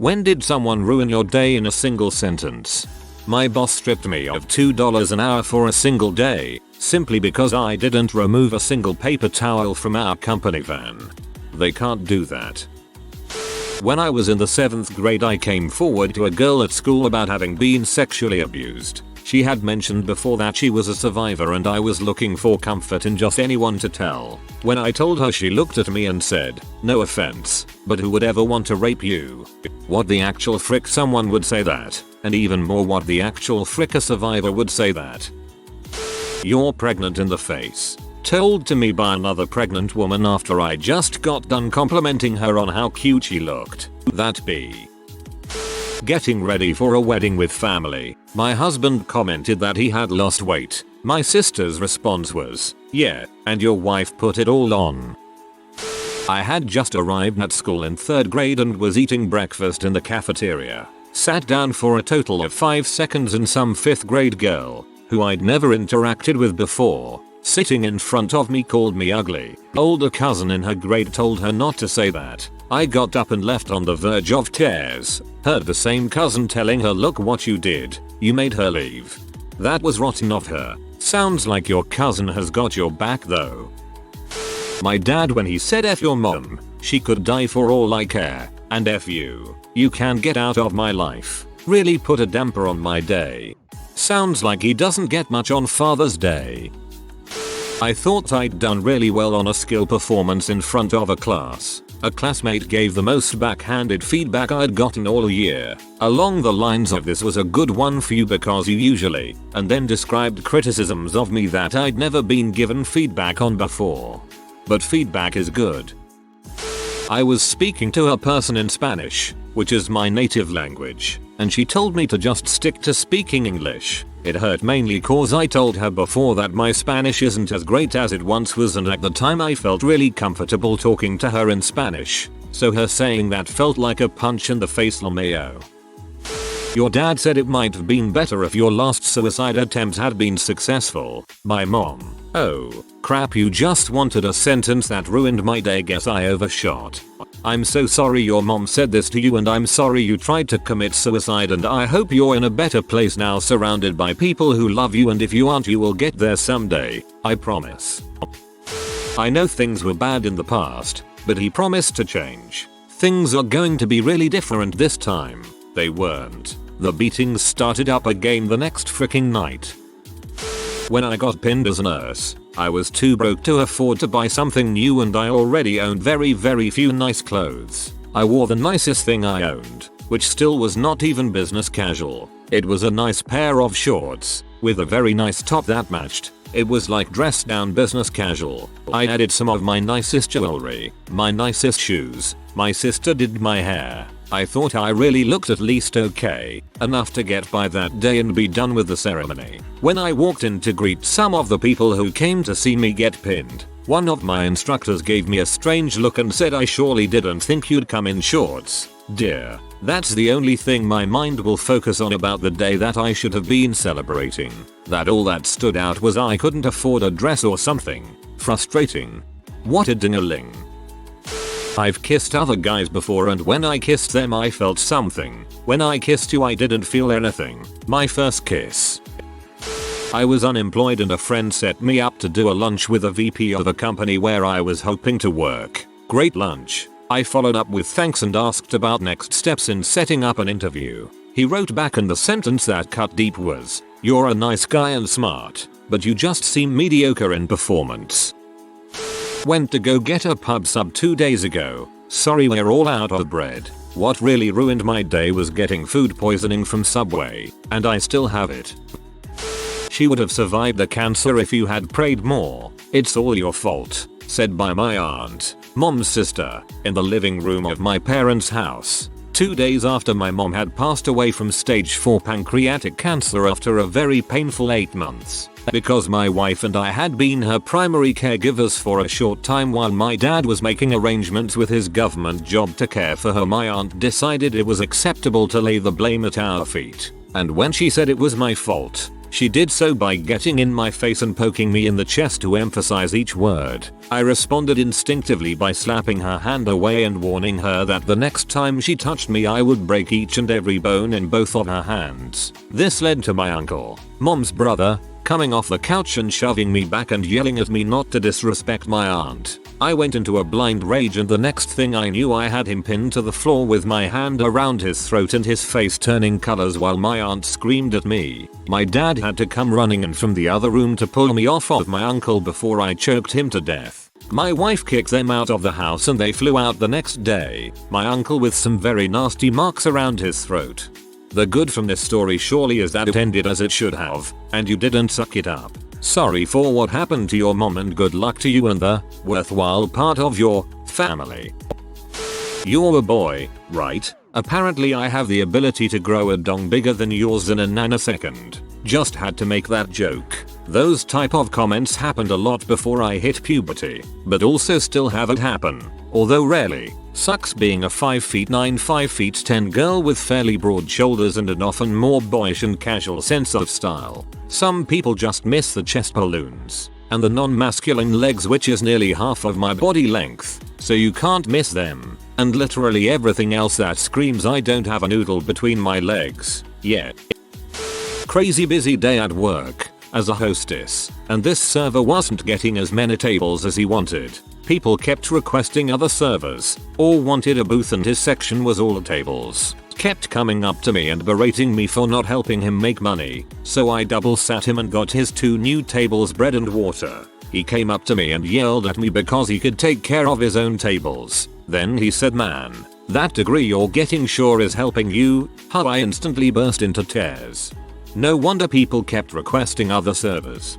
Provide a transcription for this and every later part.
When did someone ruin your day in a single sentence? My boss stripped me of $2 an hour for a single day, simply because I didn't remove a single paper towel from our company van. They can't do that. When I was in the 7th grade, I came forward to a girl at school about having been sexually abused. She had mentioned before that she was a survivor and I was looking for comfort in just anyone to tell. When I told her, she looked at me and said, "No offense, but who would ever want to rape you?" What the actual frick someone would say that, and even more what the actual frick a survivor would say that. "You're pregnant in the face." Told to me by another pregnant woman after I just got done complimenting her on how cute she looked. That be. Getting ready for a wedding with family. My husband commented that he had lost weight. My sister's response was, "Yeah, and your wife put it all on." I had just arrived at school in 3rd grade and was eating breakfast in the cafeteria. Sat down for a total of 5 seconds and some 5th grade girl, who I'd never interacted with before, sitting in front of me called me ugly. Older cousin in her grade told her not to say that. I got up and left on the verge of tears. Heard the same cousin telling her, "Look what you did. You made her leave." That was rotten of her. Sounds like your cousin has got your back though. My dad, when he said "F your mom, she could die for all I care," and "F you, you can get out of my life," really put a damper on my day. Sounds like he doesn't get much on Father's Day. I thought I'd done really well on a skill performance in front of a class. A classmate gave the most backhanded feedback I'd gotten all year, along the lines of "This was a good one for you because you usually," and then described criticisms of me that I'd never been given feedback on before. But feedback is good. I was speaking to a person in Spanish, which is my native language, and she told me to just stick to speaking English. It hurt mainly cause I told her before that my Spanish isn't as great as it once was, and at the time I felt really comfortable talking to her in Spanish, so her saying that felt like a punch in the face. LMAO. Your dad said it might have been better if your last suicide attempt had been successful. My mom. Oh, crap, you just wanted a sentence that ruined my day. Guess I overshot. I'm so sorry your mom said this to you, and I'm sorry you tried to commit suicide, and I hope you're in a better place now surrounded by people who love you, and if you aren't, you will get there someday. I promise. I know things were bad in the past, but he promised to change. Things are going to be really different this time. They weren't. The beatings started up again the next freaking night. When I got pinned as a nurse, I was too broke to afford to buy something new, and I already owned very few nice clothes. I wore the nicest thing I owned, which still was not even business casual. It was a nice pair of shorts, with a very nice top that matched. It was like dress down business casual. I added some of my nicest jewelry, my nicest shoes. My sister did my hair. I thought I really looked at least okay, enough to get by that day and be done with the ceremony. When I walked in to greet some of the people who came to see me get pinned, one of my instructors gave me a strange look and said, "I surely didn't think you'd come in shorts, dear." That's the only thing my mind will focus on about the day that I should have been celebrating. That all that stood out was I couldn't afford a dress or something. Frustrating. What a ding-a-ling. I've kissed other guys before, and when I kissed them I felt something. When I kissed you I didn't feel anything. My first kiss. I was unemployed and a friend set me up to do a lunch with a VP of a company where I was hoping to work. Great lunch. I followed up with thanks and asked about next steps in setting up an interview. He wrote back, and the sentence that cut deep was, "You're a nice guy and smart, but you just seem mediocre in performance." Went to go get a pub sub 2 days ago. Sorry, we're all out of bread. What really ruined my day was getting food poisoning from Subway, and I still have it. She would have survived the cancer if you had prayed more. It's all your fault, said by my aunt, mom's sister, in the living room of my parents' house. 2 days after my mom had passed away from stage 4 pancreatic cancer after a very painful 8 months. Because my wife and I had been her primary caregivers for a short time while my dad was making arrangements with his government job to care for her, my aunt decided it was acceptable to lay the blame at our feet. And when she said it was my fault, She did so by getting in my face and poking me in the chest to emphasize each word. I responded instinctively by slapping her hand away and warning her that the next time she touched me I would break each and every bone in both of her hands. This led to my uncle, mom's brother, coming off the couch and shoving me back and yelling at me not to disrespect my aunt. I went into a blind rage, and the next thing I knew I had him pinned to the floor with my hand around his throat and his face turning colors while my aunt screamed at me. My dad had to come running in from the other room to pull me off of my uncle before I choked him to death. My wife kicked them out of the house and they flew out the next day, my uncle with some very nasty marks around his throat. The good from this story surely is that it ended as it should have, and you didn't suck it up. Sorry for what happened to your mom and good luck to you and the worthwhile part of your family. You're a boy, right? Apparently I have the ability to grow a dong bigger than yours in a nanosecond. Just had to make that joke. Those type of comments happened a lot before I hit puberty, but also still have it happen, although rarely. Sucks being a 5 feet 9, 5 feet 10 girl with fairly broad shoulders and an often more boyish and casual sense of style. Some people just miss the chest balloons and the non-masculine legs, which is nearly half of my body length, so you can't miss them, and literally everything else that screams I don't have a noodle between my legs yet. Crazy busy day at work as a hostess, and this server wasn't getting as many tables as he wanted. People kept requesting other servers, all wanted a booth, and his section was all the tables. Kept coming up to me and berating me for not helping him make money, so I double sat him and got his 2 new tables bread and water. He came up to me and yelled at me because he could take care of his own tables. Then he said, "Man, that degree you're getting sure is helping you." How I instantly burst into tears. No wonder people kept requesting other servers.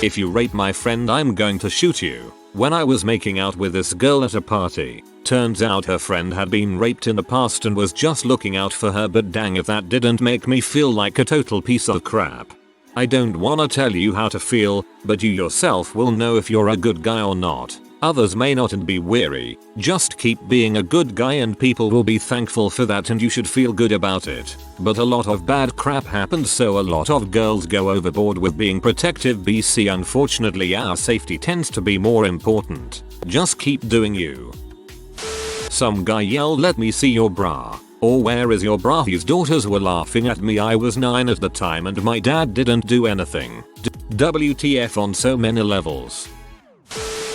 If you rape my friend, I'm going to shoot you. When I was making out with this girl at a party, turns out her friend had been raped in the past and was just looking out for her, but dang if that didn't make me feel like a total piece of crap. I don't wanna tell you how to feel, but you yourself will know if you're a good guy or not. Others may not, and be wary. Just keep being a good guy and people will be thankful for that, and you should feel good about it. But a lot of bad crap happens, so a lot of girls go overboard with being protective. BC, unfortunately our safety tends to be more important. Just keep doing you. Some guy yelled, "Let me see your bra," or "Where is your bra?" His daughters were laughing at me. I was 9 at the time and my dad didn't do anything. WTF on so many levels.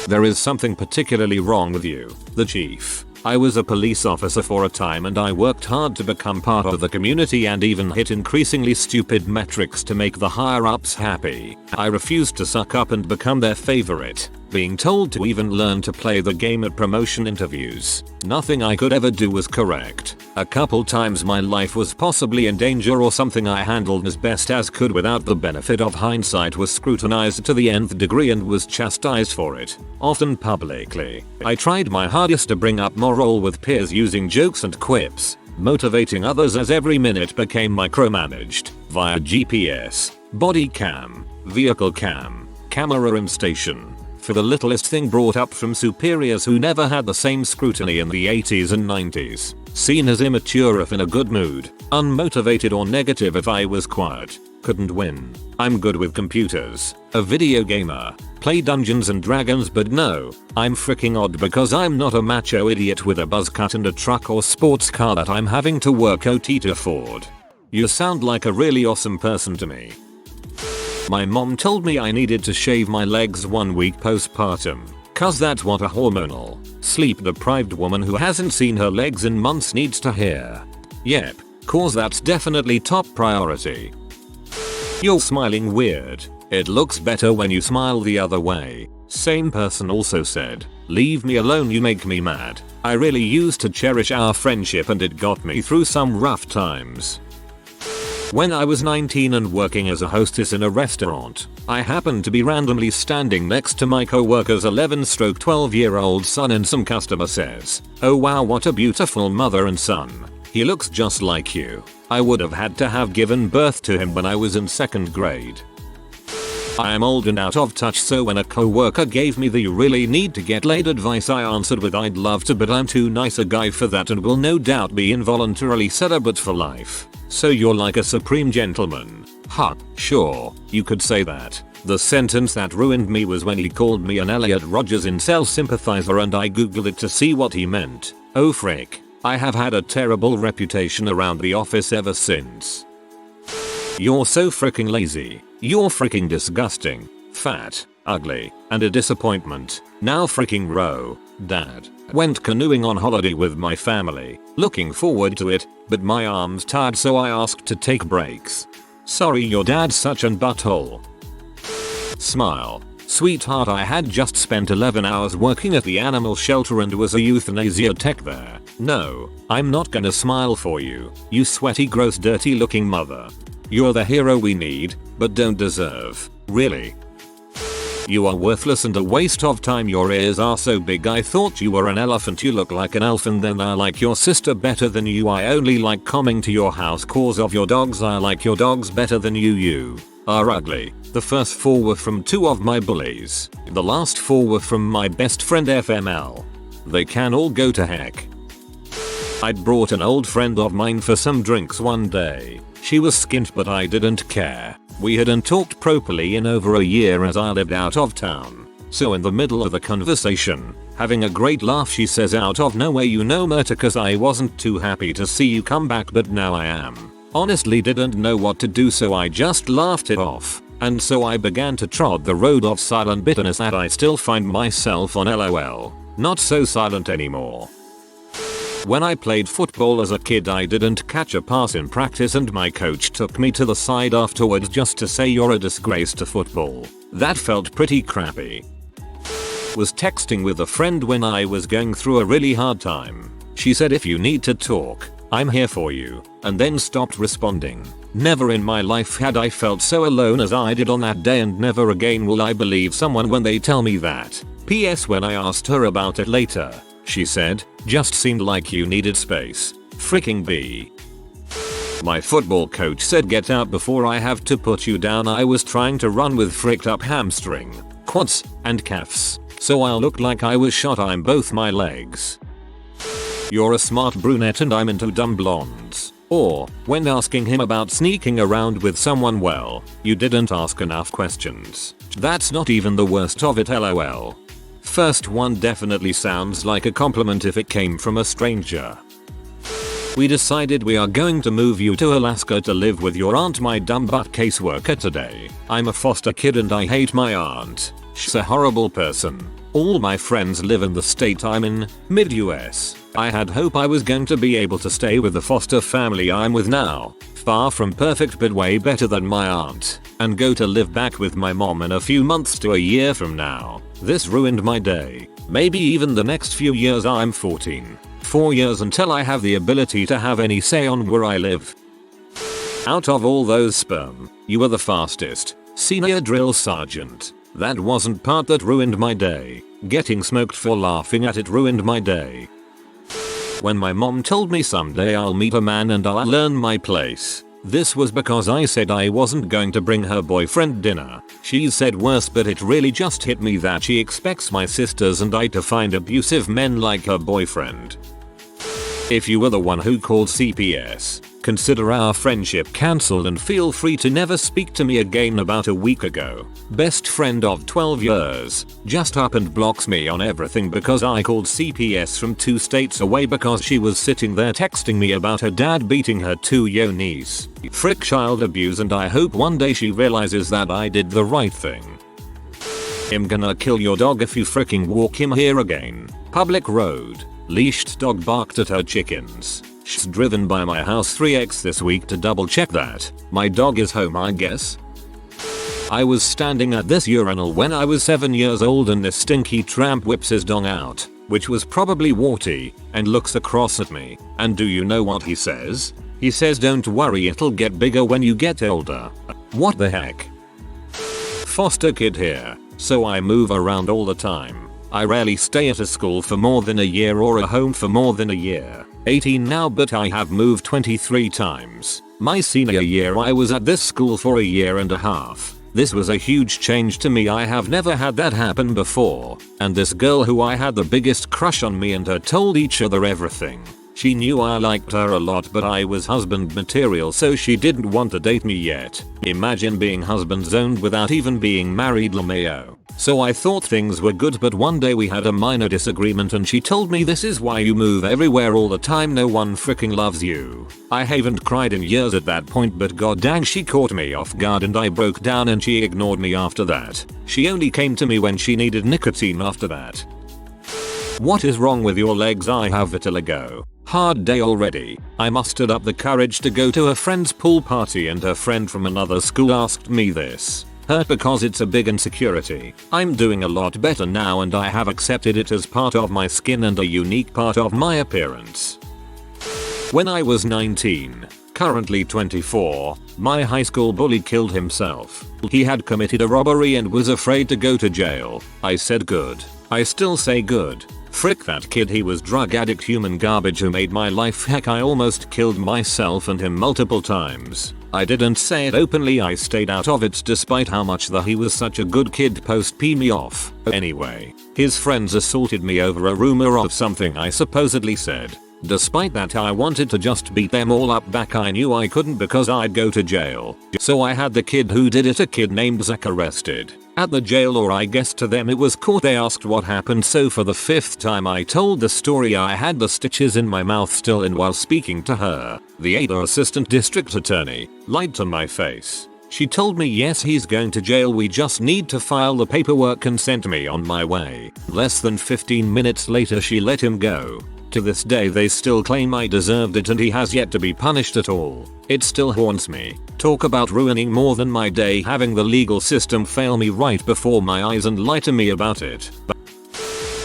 There is something particularly wrong with you, the chief. I was a police officer for a time and I worked hard to become part of the community and even hit increasingly stupid metrics to make the higher ups happy. I refused to suck up and become their favorite, being told to even learn to play the game at promotion interviews. Nothing I could ever do was correct. A couple times my life was possibly in danger, or something I handled as best as could without the benefit of hindsight was scrutinized to the nth degree and was chastised for it, often publicly. I tried my hardest to bring up morale with peers using jokes and quips, motivating others as every minute became micromanaged via GPS, body cam, vehicle cam, camera room station. For the littlest thing brought up from superiors who never had the same scrutiny in the 80s and 90s. Seen as immature if in a good mood, unmotivated or negative if I was quiet. Couldn't win. I'm good with computers, a video gamer, play Dungeons and Dragons, but no, I'm freaking odd because I'm not a macho idiot with a buzz cut and a truck or sports car that I'm having to work OT to afford. You sound like a really awesome person to me. My mom told me I needed to shave my legs 1 week postpartum, cause that's what a hormonal, sleep deprived woman who hasn't seen her legs in months needs to hear. Yep, cause that's definitely top priority. You're smiling weird. It looks better when you smile the other way. Same person also said, "Leave me alone, you make me mad." I really used to cherish our friendship and it got me through some rough times. When I was 19 and working as a hostess in a restaurant, I happened to be randomly standing next to my co-worker's 11-12-year-old son, and some customer says, "Oh wow, what a beautiful mother and son. He looks just like you." I would have had to have given birth to him when I was in 2nd grade. I am old and out of touch, so when a co-worker gave me the "you really need to get laid" advice, I answered with "I'd love to, but I'm too nice a guy for that and will no doubt be involuntarily celibate for life." So you're like a supreme gentleman. Huh, sure, you could say that. The sentence that ruined me was when he called me an Elliot Rodgers incel sympathizer and I googled it to see what he meant. Oh frick. I have had a terrible reputation around the office ever since. You're so freaking lazy. You're freaking disgusting. Fat, ugly, and a disappointment. Now freaking row. Dad. Went canoeing on holiday with my family. Looking forward to it, but my arm's tired so I asked to take breaks. Sorry your dad's such an butthole. Smile. Sweetheart, I had just spent 11 hours working at the animal shelter and was a euthanasia tech there. No, I'm not gonna smile for you, you sweaty gross dirty looking mother. You're the hero we need, but don't deserve. Really? You are worthless and a waste of time. Your ears are so big I thought you were an elephant. You look like an elf and then I like your sister better than you. I only like coming to your house cause of your dogs. I like your dogs better than you. You are ugly. The first 4 were from 2 of my bullies. The last 4 were from my best friend FML. They can all go to heck. I'd brought an old friend of mine for some drinks one day. She was skint but I didn't care. We hadn't talked properly in over a year as I lived out of town. So in the middle of the conversation, having a great laugh, she says out of nowhere, you know Murta, cause I wasn't too happy to see you come back but now I am. Honestly didn't know what to do so I just laughed it off. And so I began to trod the road of silent bitterness that I still find myself on. LOL. Not so silent anymore. When I played football as a kid I didn't catch a pass in practice and my coach took me to the side afterwards just to say you're a disgrace to football. That felt pretty crappy. Was texting with a friend when I was going through a really hard time. She said if you need to talk, I'm here for you, and then stopped responding. Never in my life had I felt so alone as I did on that day, and never again will I believe someone when they tell me that. PS when I asked her about it later, she said, just seemed like you needed space. Freaking B. My football coach said get out before I have to put you down. I was trying to run with fricked up hamstring, quads, and calves, so I looked like I was shot in both my legs. You're a smart brunette and I'm into dumb blondes. Or, when asking him about sneaking around with someone, well, you didn't ask enough questions. That's not even the worst of it. LOL. First one definitely sounds like a compliment if it came from a stranger. We decided we are going to move you to Alaska to live with your aunt, my dumb butt caseworker today. I'm a foster kid and I hate my aunt. She's a horrible person. All my friends live in the state I'm in, mid-US. I had hope I was going to be able to stay with the foster family I'm with now. Far from perfect but way better than my aunt. And go to live back with my mom in a few months to a year from now. This ruined my day. Maybe even the next few years. I'm 14. 4 years until I have the ability to have any say on where I live. Out of all those sperm, you were the fastest. Senior drill sergeant. That wasn't part that ruined my day. Getting smoked for laughing at it ruined my day. When my mom told me someday I'll meet a man and I'll learn my place. This was because I said I wasn't going to bring her boyfriend dinner. She said worse, but it really just hit me that she expects my sisters and I to find abusive men like her boyfriend. If you were the one who called CPS, consider our friendship cancelled and feel free to never speak to me again. About a week ago, best friend of 12 years just up and blocks me on everything because I called CPS from 2 states away because she was sitting there texting me about her dad beating her 2-year-old niece. Frick child abuse, and I hope one day she realizes that I did the right thing. I'm gonna kill your dog if you fricking walk him here again. Public road. Leashed dog barked at her chickens. She's driven by my house 3x this week to double check that my dog is home, I guess. I was standing at this urinal when I was 7 years old and this stinky tramp whips his dong out, which was probably warty, and looks across at me. And do you know what he says? He says don't worry, it'll get bigger when you get older. What the heck? Foster kid here, so I move around all the time. I rarely stay at a school for more than a year or a home for more than a year. 18 now, but I have moved 23 times. My senior year I was at this school for a year and a half. This was a huge change to me. I have never had that happen before. And this girl who I had the biggest crush on, me and her told each other everything. She knew I liked her a lot, but I was husband material, so she didn't want to date me yet. Imagine being husband zoned without even being married, LMAO. So I thought things were good, but one day we had a minor disagreement and she told me, "This is why you move everywhere all the time, no one freaking loves you." I haven't cried in years at that point, but god dang, she caught me off guard and I broke down and she ignored me after that. She only came to me when she needed nicotine after that. What is wrong with your legs? I have vitiligo. Hard day already. I mustered up the courage to go to a friend's pool party and her friend from another school asked me this. Hurt because it's a big insecurity. I'm doing a lot better now and I have accepted it as part of my skin and a unique part of my appearance. When I was 19, currently 24, my high school bully killed himself. He had committed a robbery and was afraid to go to jail. I said good. I still say good. Frick that kid, he was drug addict, human garbage who made my life heck. I almost killed myself and him multiple times. I didn't say it openly, I stayed out of it despite how much the "he was such a good kid" post pee me off. Anyway, his friends assaulted me over a rumor of something I supposedly said. Despite that, I wanted to just beat them all up back. I knew I couldn't because I'd go to jail. So I had the kid who did it, a kid named Zach, arrested. At the jail, or I guess to them it was court, they asked what happened, so for the 5th time I told the story. I had the stitches in my mouth still, and while speaking to her, the Ada assistant district attorney lied to my face. She told me, "Yes, he's going to jail, we just need to file the paperwork," and sent me on my way. Less than 15 minutes later she let him go. To this day they still claim I deserved it and he has yet to be punished at all. It still haunts me. Talk about ruining more than my day, having the legal system fail me right before my eyes and lie to me about it.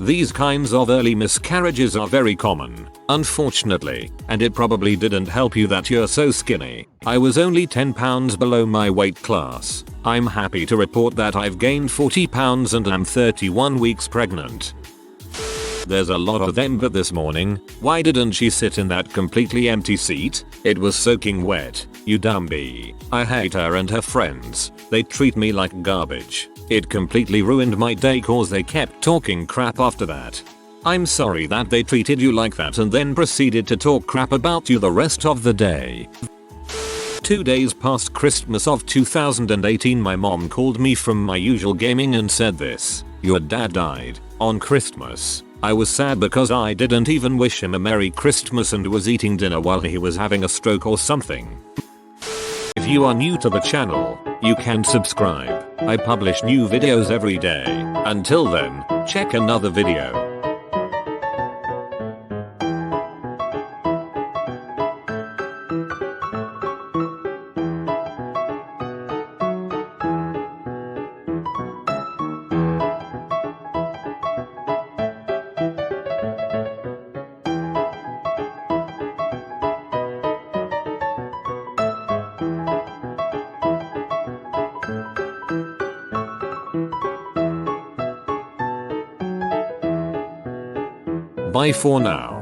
These kinds of early miscarriages are very common, unfortunately, and it probably didn't help you that you're so skinny. I was only 10 pounds below my weight class. I'm happy to report that I've gained 40 pounds and am 31 weeks pregnant. There's a lot of them, but this morning, why didn't she sit in that completely empty seat? It was soaking wet. You dumb bee. I hate her and her friends. They treat me like garbage. It completely ruined my day cause they kept talking crap after that. I'm sorry that they treated you like that and then proceeded to talk crap about you the rest of the day. 2 days past Christmas of 2018, my mom called me from my usual gaming and said this: "Your dad died on Christmas." I was sad because I didn't even wish him a Merry Christmas and was eating dinner while he was having a stroke or something. If you are new to the channel, you can subscribe. I publish new videos every day. Until then, check another video. Bye for now.